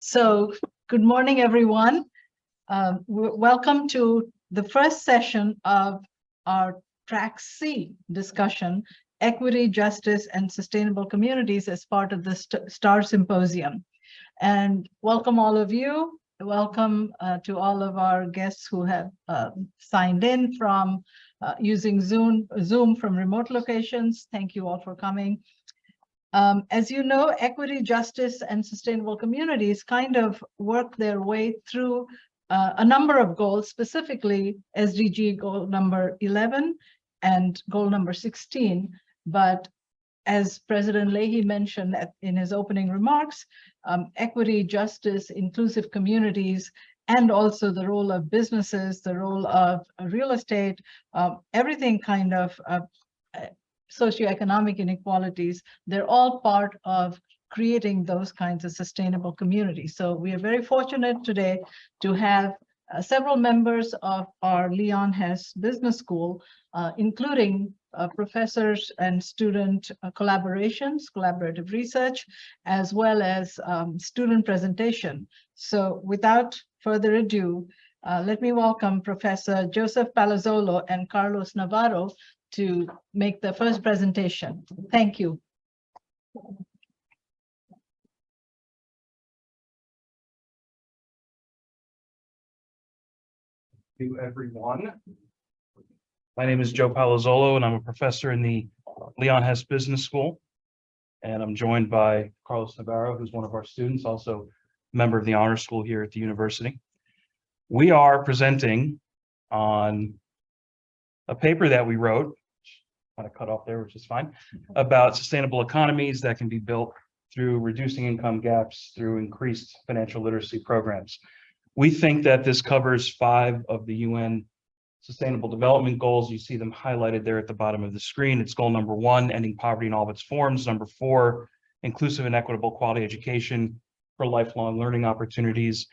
So good morning, everyone. Welcome to the first session of our Track C discussion, Equity, Justice, and Sustainable Communities as part of the STAR Symposium. And welcome all of you. Welcome to all of our guests who have signed in from using Zoom from remote locations. Thank you all for coming. As you know, equity, justice, and sustainable communities kind of work their way through a number of goals, specifically SDG goal number 11 and goal number 16. But as President Leahy mentioned in his opening remarks, equity, justice, inclusive communities, and also the role of businesses, the role of real estate, everything kind of socioeconomic inequalities, they're all part of creating those kinds of sustainable communities. So we are very fortunate today to have several members of our Leon Hess Business School, including professors and student collaborations, collaborative research, as well as student presentation. So without further ado, let me welcome Professor Joseph Palazzolo and Carlos Navarro to make the first presentation. Thank you. Thank you, everyone. My name is Joe Palazzolo, and I'm a professor in the Leon Hess Business School. And I'm joined by Carlos Navarro, who's one of our students, also a member of the honor school here at the university. We are presenting on a paper that we wrote, kind of cut off there, which is fine, about sustainable economies that can be built through reducing income gaps through increased financial literacy programs. We think that this covers 5 of the UN Sustainable Development Goals. You see them highlighted there at the bottom of the screen. It's goal number 1, ending poverty in all of its forms. Number 4, inclusive and equitable quality education for lifelong learning opportunities.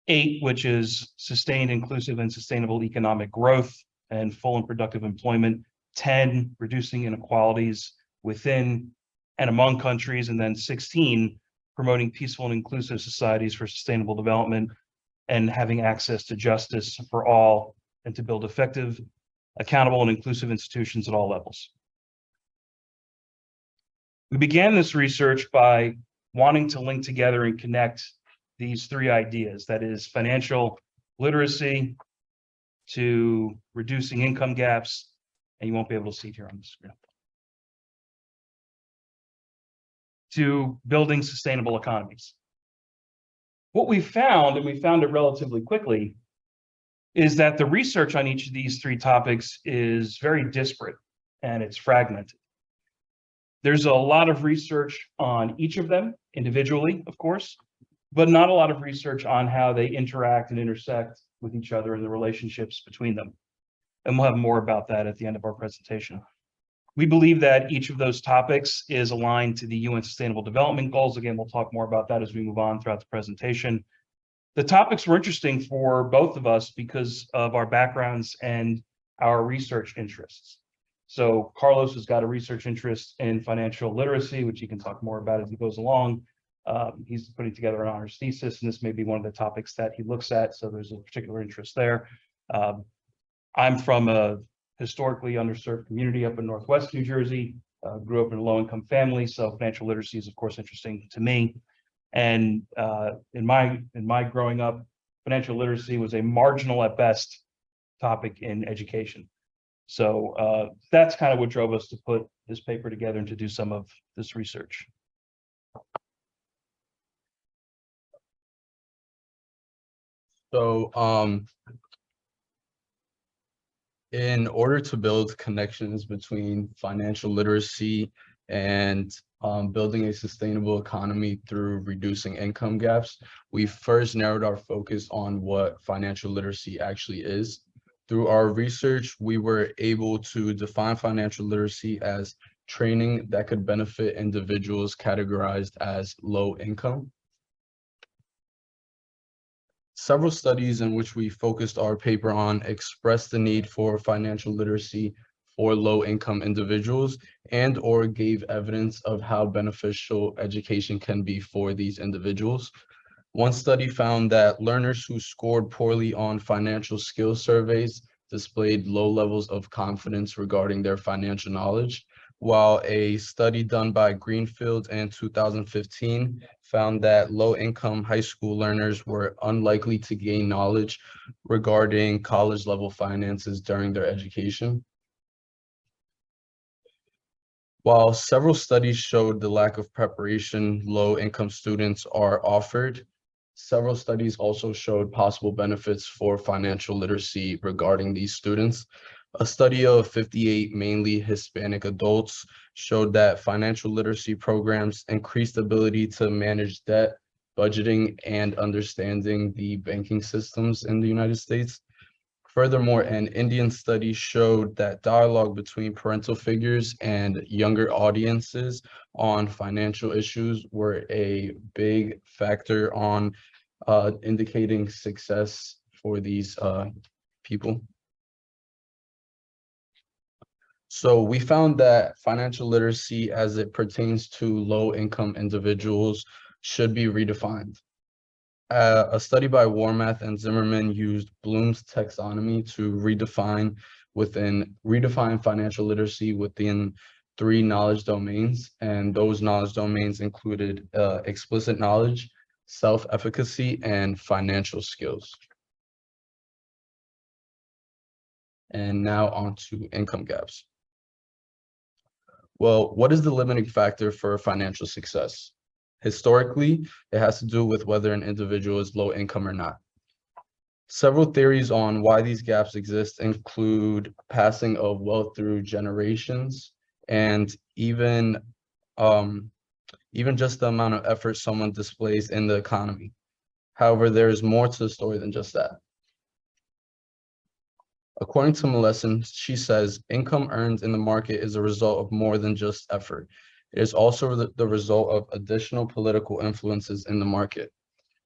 8, which is sustained, inclusive, and sustainable economic growth and full and productive employment. 10, reducing inequalities within and among countries. And then 16, promoting peaceful and inclusive societies for sustainable development and having access to justice for all, and to build effective, accountable, and inclusive institutions at all levels. We began this research by wanting to link together and connect these 3 ideas, that is financial literacy to reducing income gaps, and you won't be able to see it here on the screen, to building sustainable economies. What we found, and we found it relatively quickly, is that the research on each of these 3 topics is very disparate and it's fragmented. There's a lot of research on each of them individually, of course, but not a lot of research on how they interact and intersect with each other and the relationships between them. And we'll have more about that at the end of our presentation. We believe that each of those topics is aligned to the UN Sustainable Development Goals. Again, we'll talk more about that as we move on throughout the presentation. The topics were interesting for both of us because of our backgrounds and our research interests. So Carlos has got a research interest in financial literacy, which he can talk more about as he goes along. He's putting together an honors thesis, and this may be one of the topics that he looks at, so there's a particular interest there. I'm from a historically underserved community up in Northwest New Jersey, grew up in a low-income family, so financial literacy is, of course, interesting to me. And in my growing up, financial literacy was a marginal at best topic in education. So that's kind of what drove us to put this paper together and to do some of this research. So in order to build connections between financial literacy and building a sustainable economy through reducing income gaps, we first narrowed our focus on what financial literacy actually is. Through our research, we were able to define financial literacy as training that could benefit individuals categorized as low income. Several studies in which we focused our paper on expressed the need for financial literacy for low-income individuals and/or gave evidence of how beneficial education can be for these individuals. One study found that learners who scored poorly on financial skills surveys displayed low levels of confidence regarding their financial knowledge, while a study done by Greenfield in 2015 found that low-income high school learners were unlikely to gain knowledge regarding college-level finances during their education. While several studies showed the lack of preparation low-income students are offered, several studies also showed possible benefits for financial literacy regarding these students. A study of 58 mainly Hispanic adults showed that financial literacy programs increased ability to manage debt, budgeting, and understanding the banking systems in the United States. Furthermore, an Indian study showed that dialogue between parental figures and younger audiences on financial issues were a big factor on indicating success for these people. So we found that financial literacy as it pertains to low-income individuals should be redefined. A study by Warmath and Zimmerman used Bloom's taxonomy to redefine financial literacy within 3 knowledge domains, and those knowledge domains included explicit knowledge, self-efficacy, and financial skills. And now on to income gaps. Well, what is the limiting factor for financial success? Historically, it has to do with whether an individual is low income or not. Several theories on why these gaps exist include passing of wealth through generations and even just the amount of effort someone displays in the economy. However, there is more to the story than just that. According to Mollison, she says, income earned in the market is a result of more than just effort. It is also the result of additional political influences in the market.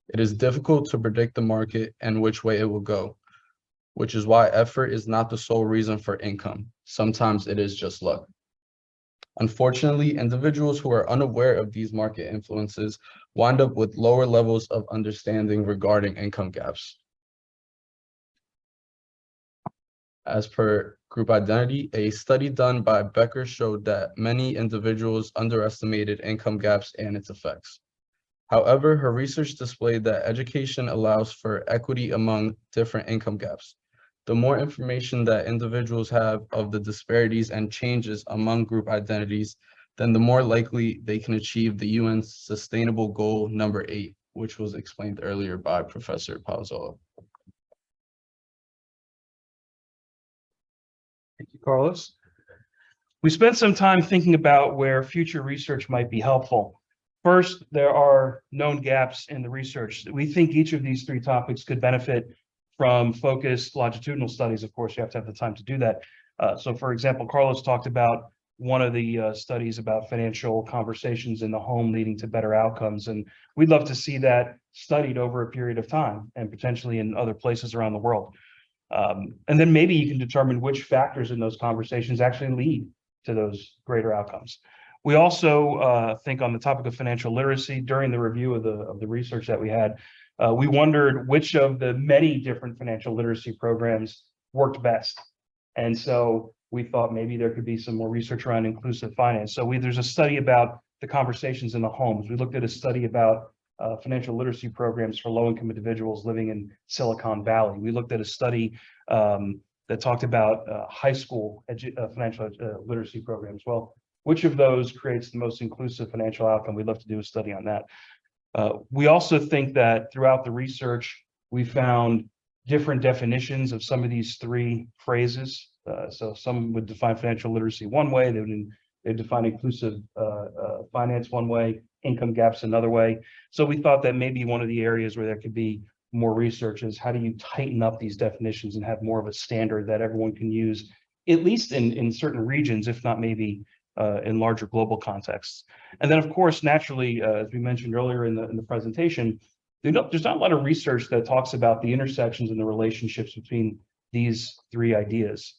It is difficult to predict the market and which way it will go, which is why effort is not the sole reason for income. Sometimes it is just luck. Unfortunately, individuals who are unaware of these market influences wind up with lower levels of understanding regarding income gaps. As per group identity, a study done by Becker showed that many individuals underestimated income gaps and its effects. However, her research displayed that education allows for equity among different income gaps. The more information that individuals have of the disparities and changes among group identities, then the more likely they can achieve the UN's Sustainable Goal number 8, which was explained earlier by Professor Palazzolo. Thank you, Carlos. We spent some time thinking about where future research might be helpful. First, there are known gaps in the research. We think each of these 3 topics could benefit from focused longitudinal studies. Of course, you have to have the time to do that. So for example, Carlos talked about one of the studies about financial conversations in the home leading to better outcomes. And we'd love to see that studied over a period of time and potentially in other places around the world. And then maybe you can determine which factors in those conversations actually lead to those greater outcomes. We also think on the topic of financial literacy, during the review of the research that we had, we wondered which of the many different financial literacy programs worked best. And so we thought maybe there could be some more research around inclusive finance. So there's a study about the conversations in the homes. We looked at a study about financial literacy programs for low-income individuals living in Silicon Valley. We looked at a study that talked about high school financial literacy programs. Well, which of those creates the most inclusive financial outcome? We'd love to do a study on that. We also think that throughout the research, we found different definitions of some of these 3 phrases. So some would define financial literacy one way, they define inclusive finance one way, income gaps another way. So we thought that maybe one of the areas where there could be more research is how do you tighten up these definitions and have more of a standard that everyone can use, at least in certain regions, if not maybe in larger global contexts. And then, of course, naturally, as we mentioned earlier in the presentation, there's not a lot of research that talks about the intersections and the relationships between these 3 ideas,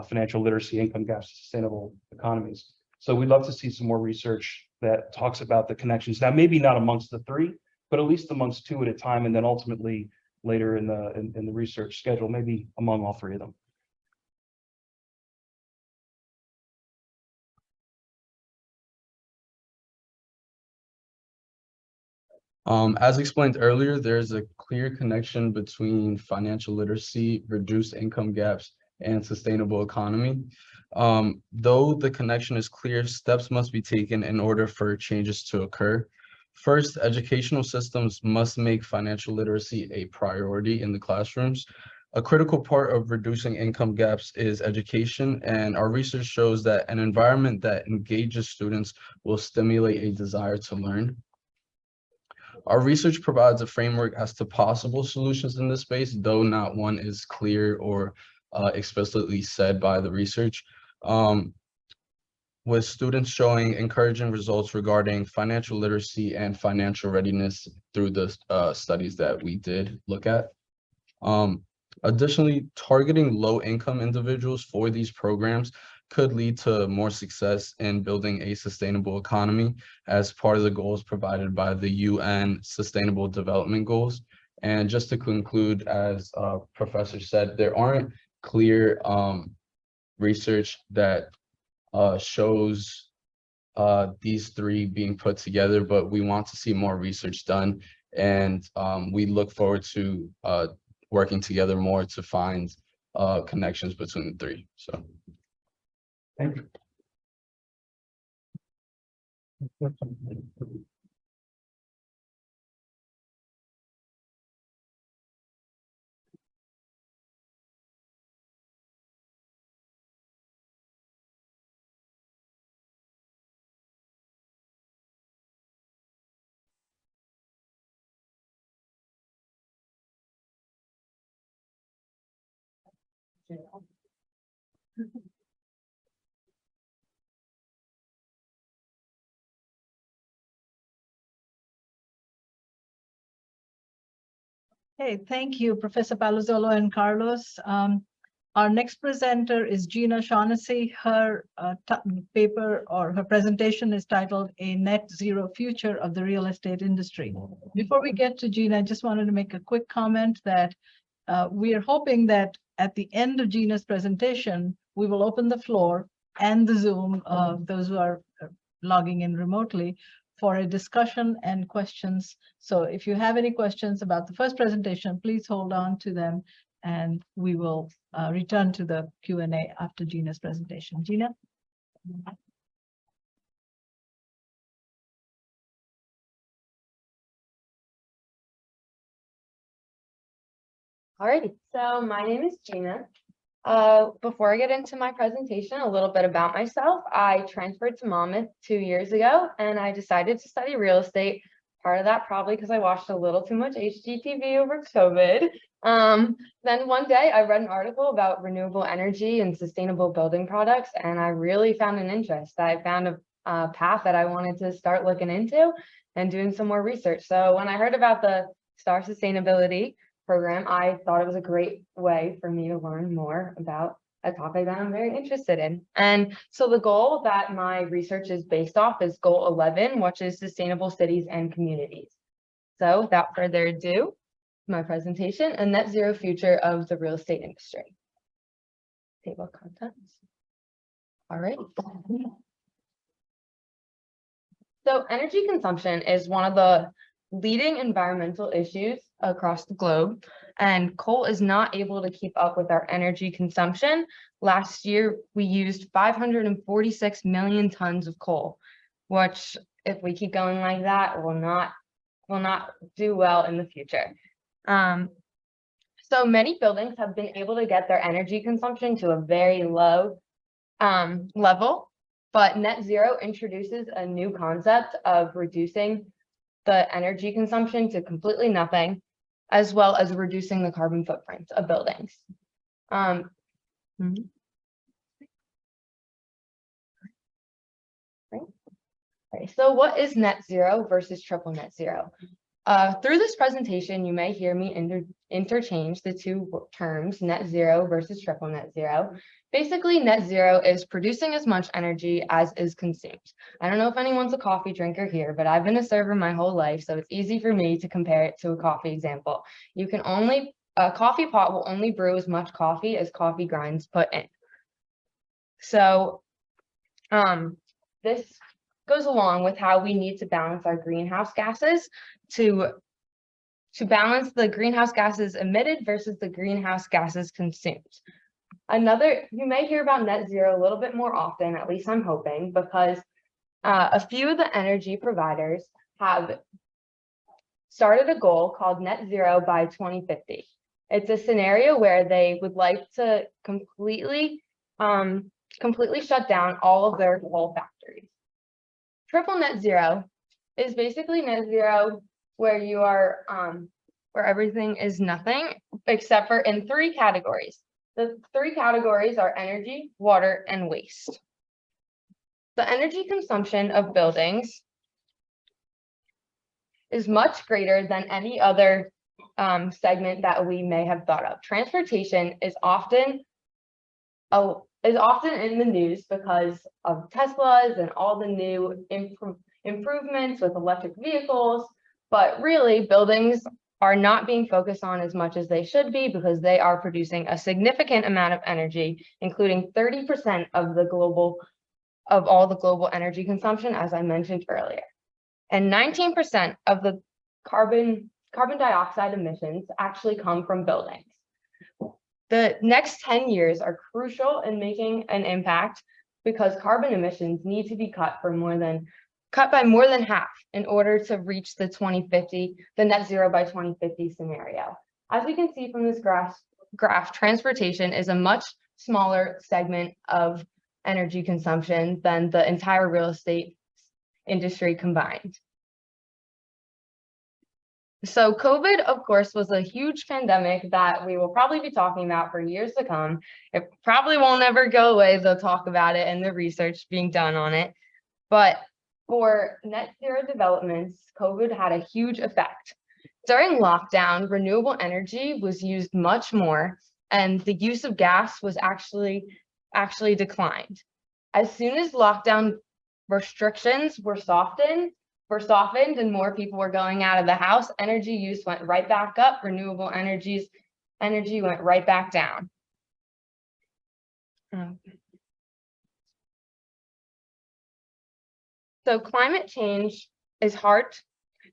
financial literacy, income gaps, sustainable economies. So we'd love to see some more research that talks about the connections. Now, maybe not amongst the 3, but at least amongst two at a time, and then ultimately later in the research schedule, maybe among all three of them. As explained earlier, there's a clear connection between financial literacy, reduced income gaps, and sustainable economy. Though the connection is clear, steps must be taken in order for changes to occur. First, educational systems must make financial literacy a priority in the classrooms. A critical part of reducing income gaps is education, and our research shows that an environment that engages students will stimulate a desire to learn. Our research provides a framework as to possible solutions in this space, though not one is clear or explicitly said by the research. With students showing encouraging results regarding financial literacy and financial readiness through the studies that we did look at. Additionally, targeting low-income individuals for these programs could lead to more success in building a sustainable economy as part of the goals provided by the UN Sustainable Development Goals. And just to conclude, as Professor said, there aren't clear research that shows these three being put together, but we want to see more research done, and we look forward to working together more to find connections between the three. So Thank you. Hey, thank you, Professor Palazzolo and Carlos. Our next presenter is Gina Shaughnessy. Her paper or her presentation is titled A Net Zero Future of the Real Estate Industry. Before we get to Gina, I just wanted to make a quick comment that we are hoping that at the end of Gina's presentation, we will open the floor and the Zoom, those who are logging in remotely, for a discussion and questions. So if you have any questions about the first presentation, please hold on to them, and we will return to the Q&A after Gina's presentation. Gina? All right, so my name is Gina. Before I get into my presentation, a little bit about myself. I transferred to Monmouth 2 years ago, and I decided to study real estate. Part of that probably because I watched a little too much HGTV over COVID. Then one day I read an article about renewable energy and sustainable building products, and I really found an interest. I found a path that I wanted to start looking into and doing some more research. So when I heard about the STAR Sustainability program, I thought it was a great way for me to learn more about a topic that I'm very interested in. And so the goal that my research is based off is goal 11, which is sustainable cities and communities. So without further ado, my presentation, a net zero future of the real estate industry. Table of contents. All right. So energy consumption is one of the leading environmental issues across the globe, and coal is not able to keep up with our energy consumption. Last year, we used 546 million tons of coal, which, if we keep going like that, will not do well in the future. So many buildings have been able to get their energy consumption to a very low level, but net zero introduces a new concept of reducing the energy consumption to completely nothing, as well as reducing the carbon footprint of buildings. Right. So what is net zero versus triple net zero? Through this presentation, you may hear me interchange the two terms, net zero versus triple net zero. Basically, net zero is producing as much energy as is consumed. I don't know if anyone's a coffee drinker here, but I've been a server my whole life, so it's easy for me to compare it to a coffee example. A coffee pot will only brew as much coffee as coffee grinds put in. So this goes along with how we need to balance our greenhouse gases to balance the greenhouse gases emitted versus the greenhouse gases consumed. You may hear about net zero a little bit more often, at least I'm hoping, because a few of the energy providers have started a goal called net zero by 2050. It's a scenario where they would like to completely shut down all of their coal factories. Triple net zero is basically net zero where you are where everything is nothing except for in 3 categories. The 3 categories are energy, water, and waste. The energy consumption of buildings is much greater than any other segment that we may have thought of. Transportation is often in the news because of Teslas and all the new improvements with electric vehicles, but really buildings are not being focused on as much as they should be because they are producing a significant amount of energy, including 30% of all the global energy consumption, as I mentioned earlier. And 19% of the carbon dioxide emissions actually come from buildings. The next 10 years are crucial in making an impact because carbon emissions need to be cut by more than half in order to reach the net zero by 2050 scenario. As we can see from this graph, transportation is a much smaller segment of energy consumption than the entire real estate industry combined. So COVID, of course, was a huge pandemic that we will probably be talking about for years to come. It probably won't ever go away. They'll talk about it and the research being done on it. But for net zero developments, COVID had a huge effect. During lockdown, renewable energy was used much more, and the use of gas was actually declined. As soon as lockdown restrictions were softened and more people were going out of the house, energy use went right back up, renewable energy went right back down. So climate change is hard.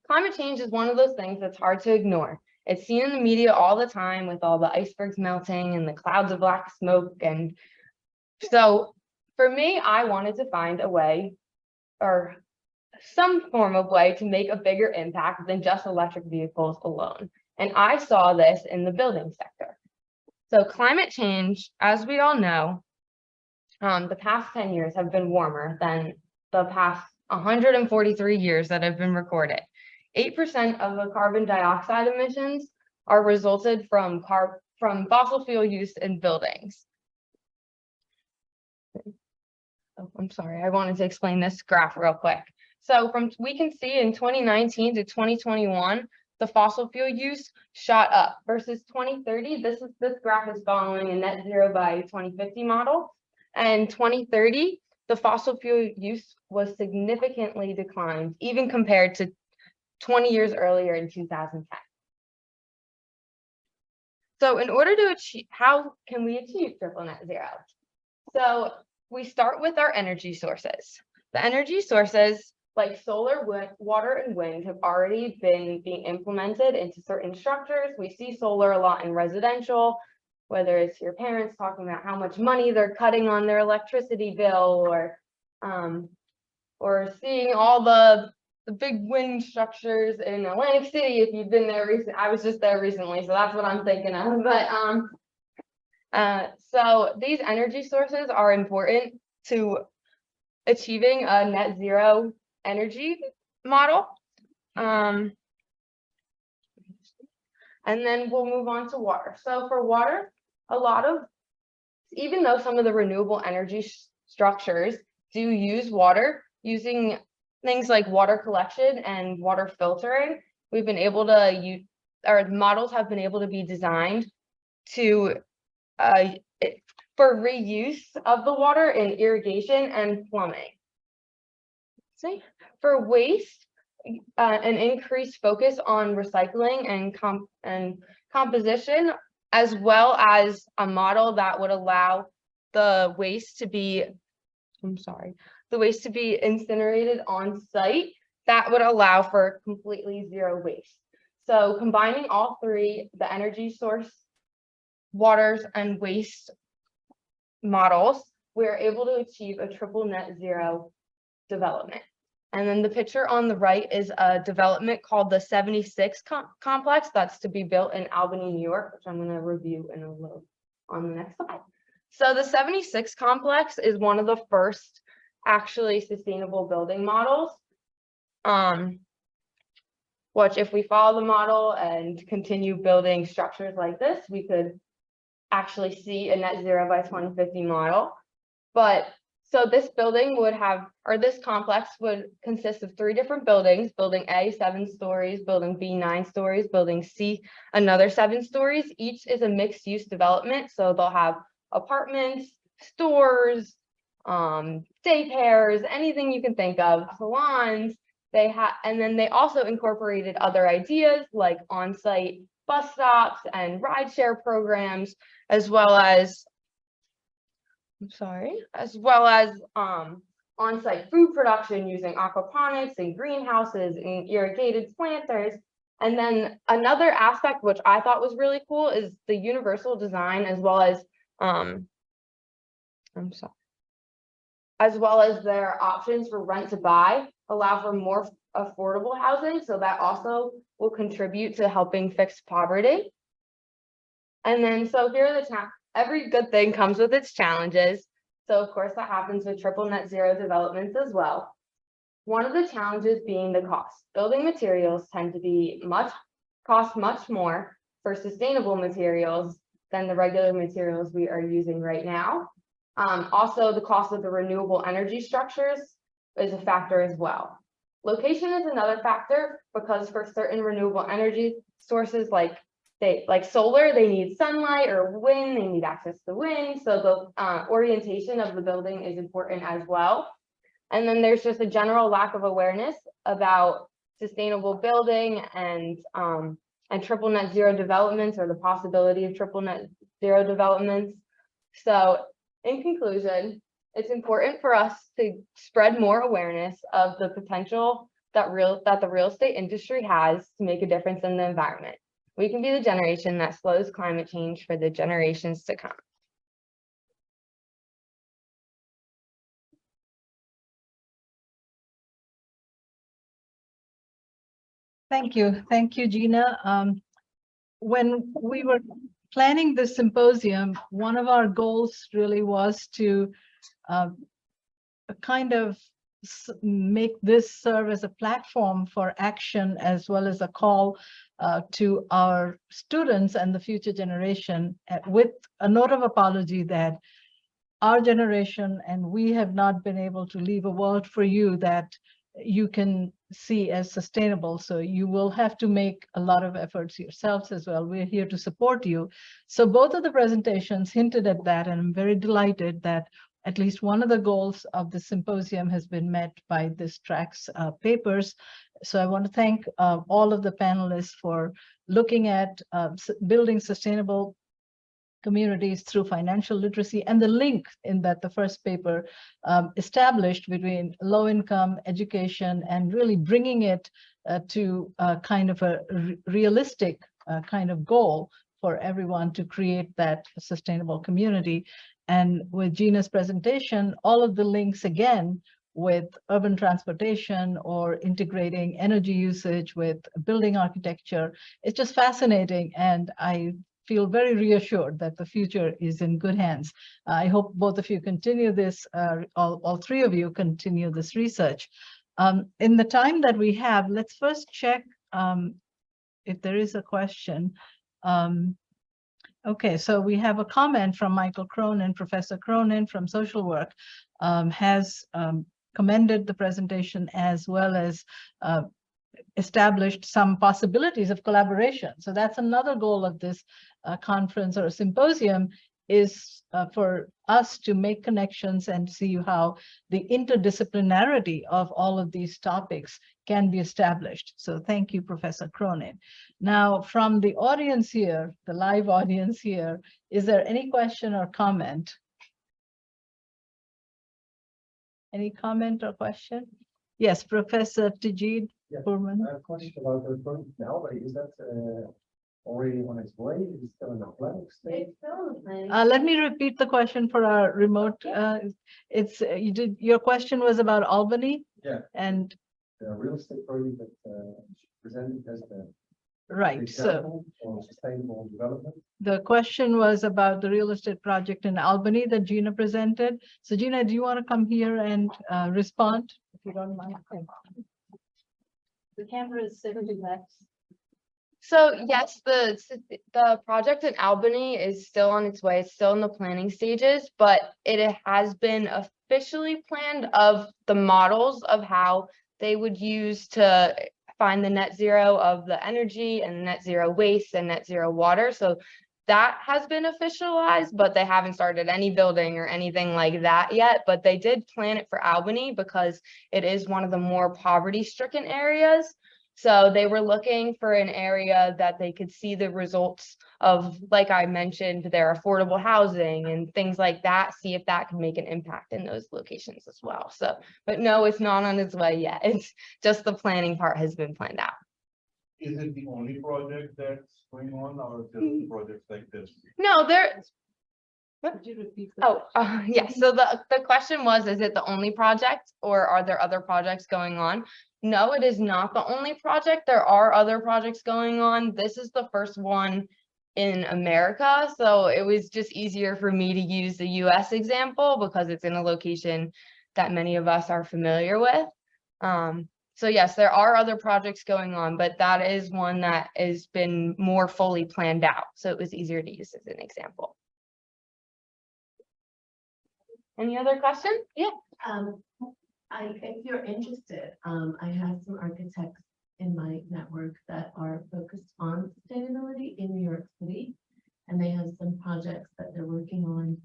Climate change is one of those things that's hard to ignore. It's seen in the media all the time with all the icebergs melting and the clouds of black smoke. And so for me, I wanted to find a way or some form of way to make a bigger impact than just electric vehicles alone. And I saw this in the building sector. So climate change, as we all know, the past 10 years have been warmer than the past 143 years that have been recorded. 8% of the carbon dioxide emissions are resulted from fossil fuel use in buildings. Oh, I'm sorry, I wanted to explain this graph real quick. So we can see in 2019 to 2021, the fossil fuel use shot up versus 2030. This graph is following a net zero by 2050 model. And 2030, the fossil fuel use was significantly declined, even compared to 20 years earlier in 2010. So in order to achieve, how can we achieve triple net zero? So we start with our energy sources. The energy sources like solar, water, and wind have already been being implemented into certain structures. We see solar a lot in residential, whether it's your parents talking about how much money they're cutting on their electricity bill, or seeing all the big wind structures in Atlantic City. If you've been there recently, I was just there recently, so that's what I'm thinking of. But so these energy sources are important to achieving a net zero energy model. And then we'll move on to water. So for water, even though some of the renewable energy structures do use water, using things like water collection and water filtering we've been able to use, or models have been able to be designed to for reuse of the water in irrigation and plumbing. See, for waste, an increased focus on recycling and composition, as well as a model that would allow the waste to be, incinerated on site, that would allow for completely zero waste. So combining all three, the energy source, waters, and waste models, we're able to achieve a triple net zero development. And then the picture on the right is a development called the 76 complex that's to be built in Albany, New York, which I'm going to review in a little on the next slide. So the 76 complex is one of the first actually sustainable building models, which if we follow the model and continue building structures like this, we could actually see a net zero by 2050 model. But so this building would have, or this complex would consist of 3 different buildings: building A, 7 stories, building B, 9 stories, building C, another 7 stories. Each is a mixed use development. So they'll have apartments, stores, daycares, anything you can think of, salons. They have, and then they also incorporated other ideas like on-site bus stops and rideshare programs, as well as on-site food production using aquaponics and greenhouses and irrigated planters. And then another aspect which I thought was really cool is the universal design, as well as their options for rent to buy allow for more affordable housing. So that also will contribute to helping fix poverty. And then, so here are the every good thing comes with its challenges. So of course that happens with triple net zero developments as well. One of the challenges being the cost. Building materials tend to cost much more for sustainable materials than the regular materials we are using right now. Also, the cost of the renewable energy structures is a factor as well. Location is another factor, because for certain renewable energy sources like solar, they need sunlight, or wind, they need access to wind. So the orientation of the building is important as well. And then there's just a general lack of awareness about sustainable building and triple net zero developments, or the possibility of triple net zero developments. So in conclusion, it's important for us to spread more awareness of the potential that the real estate industry has to make a difference in the environment. We can be the generation that slows climate change for the generations to come. Thank you, Gina. When we were planning this symposium, one of our goals really was to kind of make this serve as a platform for action, as well as a call to our students and the future generation, with a note of apology that our generation and we have not been able to leave a world for you that you can see as sustainable. So you will have to make a lot of efforts yourselves as well. We're here to support you. So both of the presentations hinted at that, and I'm very delighted that at least one of the goals of the symposium has been met by this track's papers. So I want to thank all of the panelists for looking at building sustainable communities through financial literacy, and the link in that the first paper established between low income education and really bringing it to kind of a realistic kind of goal for everyone to create that sustainable community. And with Gina's presentation, all of the links again with urban transportation or integrating energy usage with building architecture, it's just fascinating. And I feel very reassured that the future is in good hands. I hope both of you continue this, all 3 of you continue this research. In the time that we have, let's first check if there is a question. Okay, so we have a comment from Michael Cronin. Professor Cronin from social work has commended the presentation, as well as established some possibilities of collaboration. So that's another goal of this conference or symposium, is for us to make connections and see how the interdisciplinarity of all of these topics can be established. So thank you, Professor Cronin. Now, from the audience here, the live audience here, is there any question or comment? Any comment or question? Yes, Professor Tajid Burman. I have a question about the project now, but is that already on its way? Is it still in the planning stage? Let me repeat the question for our remote. Your question was about Albany? Yeah. And The real estate project that presented as the right, so example for sustainable development. the question was about the real estate project in Albany that Gina presented. So Gina, do you want to come here and respond, if you don't mind? The camera is sitting back. So yes, the project in Albany is still on its way. It's still in the planning stages, but it has been officially planned of the models of how they would use to find the net zero of the energy and net zero waste and net zero water. So that has been officialized, but they haven't started any building or anything like that yet. But they did plan it for Albany because it is one of the more poverty-stricken areas. So they were looking for an area that they could see the results of, like I mentioned, their affordable housing and things like that, see if that can make an impact in those locations as well. So, but no, it's not on its way yet. It's just the planning part has been planned out. Is it the only project that's going on, or just projects like this? No, there. Could you repeat? Yes. So the question was, is it the only project or are there other projects going on? No, it is not the only project. There are other projects going on. This is the first one in America. So it was just easier for me to use the US example because it's in a location that many of us are familiar with. So yes, there are other projects going on, but that is one that has been more fully planned out. So it was easier to use as an example. Any other questions? Yeah. If you're interested, I have some architects in my network that are focused on sustainability in New York City, and they have some projects that they're working on.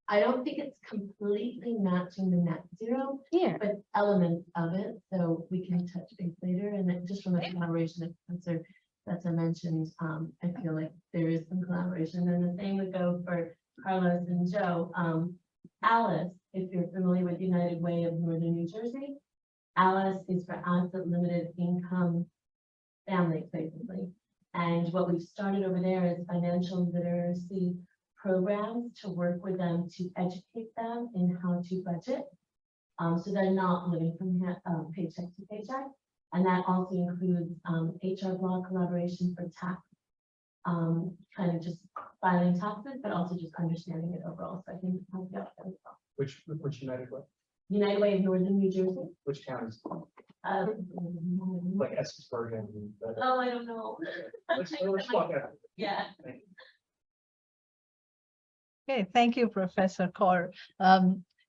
I don't think it's completely matching the net zero, but elements of it, so we can touch base later. And then just from the collaboration that Professor Datta mentioned, I feel like there is some collaboration, and the same would go for Carlos and Joe. Alice, if you're familiar with United Way of Northern New Jersey, Alice is for asset limited income families, basically. And what we've started over there is financial literacy programs to work with them to educate them in how to budget. So they're not living from paycheck to paycheck. And that also includes HR law collaboration for tax, kind of just filing taxes, but also just understanding it overall. So I think it's helped out as well. Which United Way? United Way of Northern New Jersey. Which counties? Like Essersburg and. Oh, I don't know. Let's walk out. Yeah. Okay, thank you, Professor Kaur.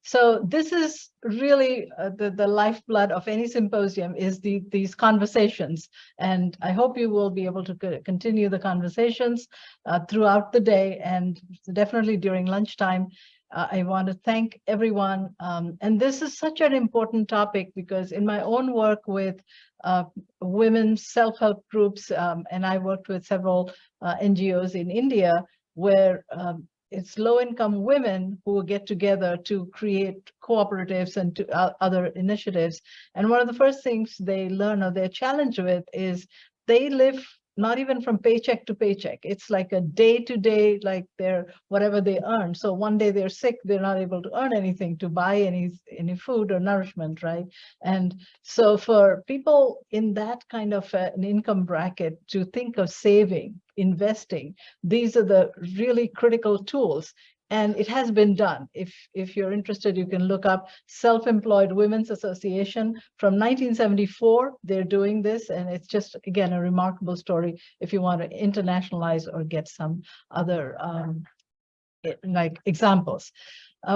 So this is really the lifeblood of any symposium, is these conversations. And I hope you will be able to continue the conversations throughout the day, and definitely during lunchtime. I want to thank everyone. And this is such an important topic because in my own work with women's self-help groups, and I worked with several NGOs in India where it's low-income women who get together to create cooperatives and to other initiatives. And one of the first things they learn or they're challenged with is they live not even from paycheck to paycheck. It's like a day-to-day, like they're whatever they earn. So one day they're sick, they're not able to earn anything to buy any food or nourishment, right? And so for people in that kind of an income bracket to think of saving, investing, these are the really critical tools. And it has been done. If you're interested, you can look up Self-Employed Women's Association. From 1974, they're doing this. And it's just, again, a remarkable story if you want to internationalize or get some other like examples.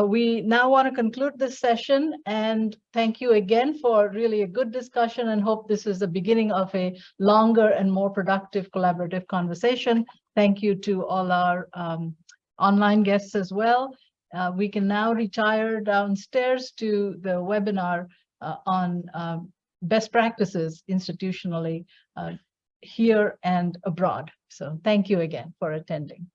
We now want to conclude this session and thank you again for really a good discussion and hope this is the beginning of a longer and more productive collaborative conversation. Thank you to all our online guests as well. We can now retire downstairs to the webinar on best practices institutionally here and abroad. So thank you again for attending.